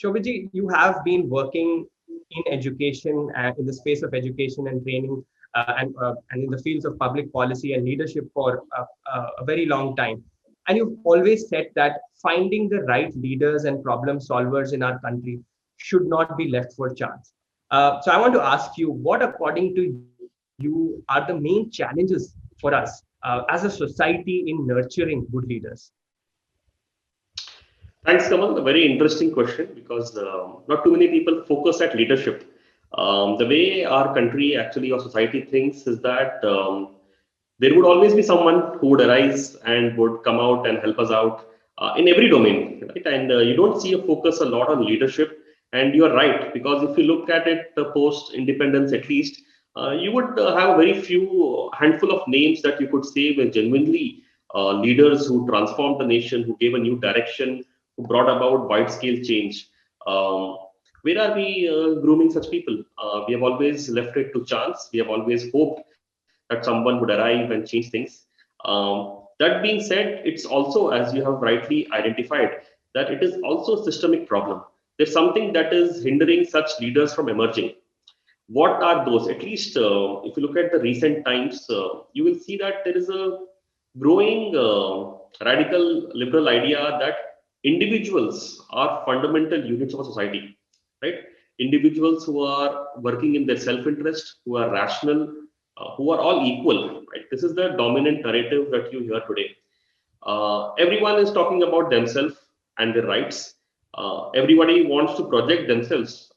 Shobhiji, you have been working in education, in the space of education and training, and in the fields of public policy and leadership for a very long time. And you've always said that finding the right leaders and problem solvers in our country should not be left for chance. So I want to ask you, what, according to you, are the main challenges for us as a society in nurturing good leaders? Thanks, Kamal. A very interesting question because not too many people focus at leadership. The way our country actually or society thinks is that there would always be someone who would arise and would come out and help us out in every domain, right? And you don't see a focus a lot on leadership. And you are right, because if you look at it post independence, at least, you would have a very few handful of names that you could say were genuinely leaders who transformed the nation, who gave a new direction, who brought about wide scale change. Um, where are we grooming such people? We have always left it to chance. We have always hoped that someone would arrive and change things. That being said, it's also, as you have rightly identified, that it is also a systemic problem. There's something that is hindering such leaders from emerging. What are those? At least if you look at the recent times, you will see that there is a growing radical liberal idea that individuals are fundamental units of a society, right? Individuals who are working in their self-interest, who are rational, who are all equal, right? This is the dominant narrative that you hear today. Everyone is talking about themselves and their rights. Everybody wants to project themselves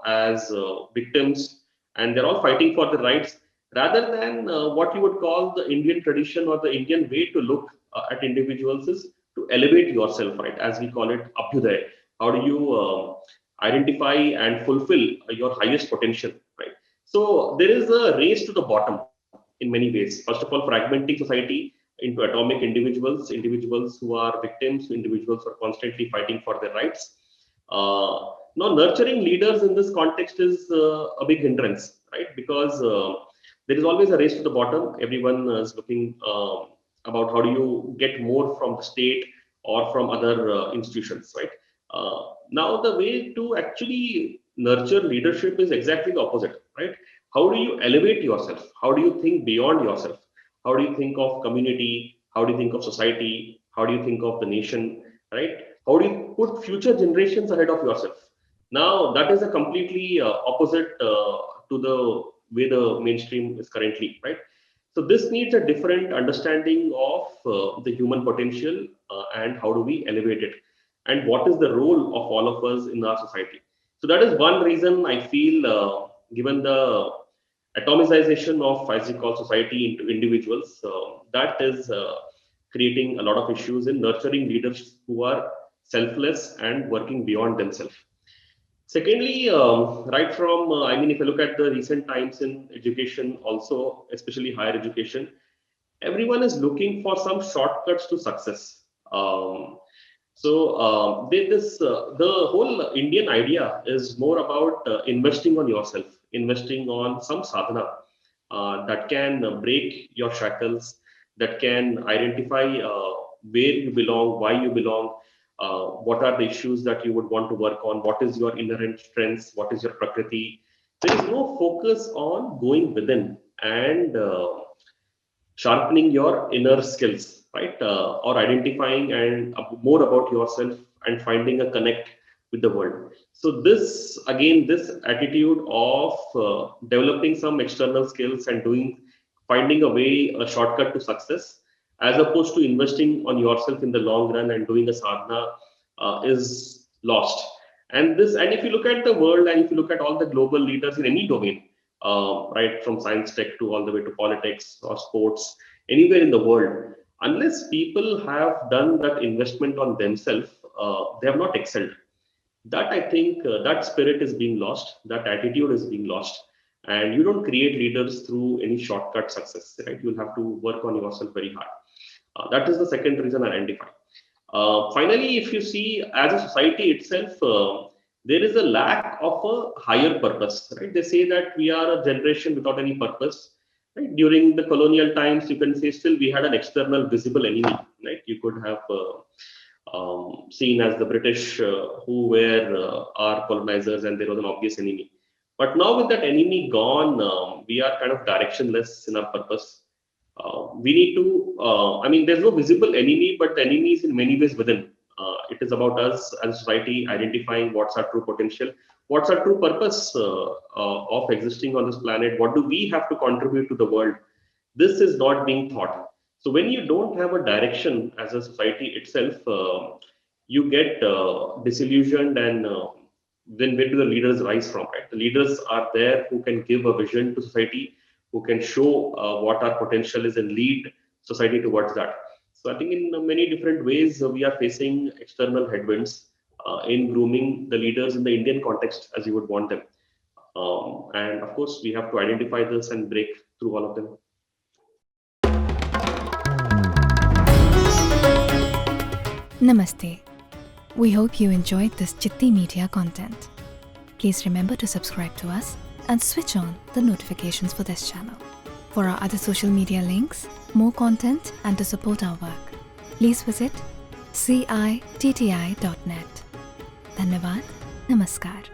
as victims, and they're all fighting for the rights rather than what you would call the Indian tradition or the Indian way to look at individuals is to elevate yourself, right? As we call it, abhyuday. How do you identify and fulfill your highest potential, right? So there is a race to the bottom in many ways. First of all, fragmenting society into atomic individuals who are victims, individuals who are constantly fighting for their rights. Now, nurturing leaders in this context is a big hindrance, right? Because there is always a race to the bottom. Everyone is looking about how do you get more from the state or from other institutions, right? Now, the way to actually nurture leadership is exactly the opposite, right? How do you elevate yourself? How do you think beyond yourself? How do you think of community? How do you think of society? How do you think of the nation, right? How do you put future generations ahead of yourself? Now, that is a completely opposite to the way the mainstream is currently, right? So this needs a different understanding of the human potential and how do we elevate it, and what is the role of all of us in our society. So that is one reason I feel, given the atomization of, as we call, society into individuals, that is creating a lot of issues in nurturing leaders who are selfless and working beyond themselves. Secondly, right from, I mean, if you look at the recent times in education, also, especially higher education, everyone is looking for some shortcuts to success. The whole Indian idea is more about investing on yourself, investing on some sadhana that can break your shackles, that can identify where you belong, why you belong, what are the issues that you would want to work on, what is your inherent strengths, what is your prakriti. There is no focus on going within and sharpening your inner skills, right? Or identifying and more about yourself and finding a connect with the world. So this again, this attitude of developing some external skills and finding a way, a shortcut to success, as opposed to investing on yourself in the long run and doing a sadhana, is lost. And if you look at the world and if you look at all the global leaders in any domain, right from science tech to all the way to politics or sports, anywhere in the world, unless people have done that investment on themselves, they have not excelled. That I think that spirit is being lost, that attitude is being lost, and you don't create leaders through any shortcut success, right? You'll have to work on yourself very hard. That is the second reason I identify. Finally, if you see as a society itself, there is a lack of a higher purpose, right? They say that we are a generation without any purpose, right? During the colonial times, you can say still we had an external visible enemy, right? You could have seen as the British who were our colonizers, and there was an obvious enemy. But now with that enemy gone, we are kind of directionless in our purpose. We need to, I mean, there's no visible enemy, but the enemy is in many ways within. It is about us as a society identifying what's our true potential, what's our true purpose of existing on this planet, what do we have to contribute to the world. This is not being thought. So when you don't have a direction as a society itself, you get disillusioned, and then where do the leaders rise from, right? The leaders are there who can give a vision to society, who can show what our potential is and lead society towards that. So I think in many different ways, we are facing external headwinds in grooming the leaders in the Indian context as you would want them. And of course, we have to identify this and break through all of them. Namaste. We hope you enjoyed this Chitti Media content. Please remember to subscribe to us and switch on the notifications for this channel. For our other social media links, more content, and to support our work, please visit citti.net. Dhanyavad. Namaskar.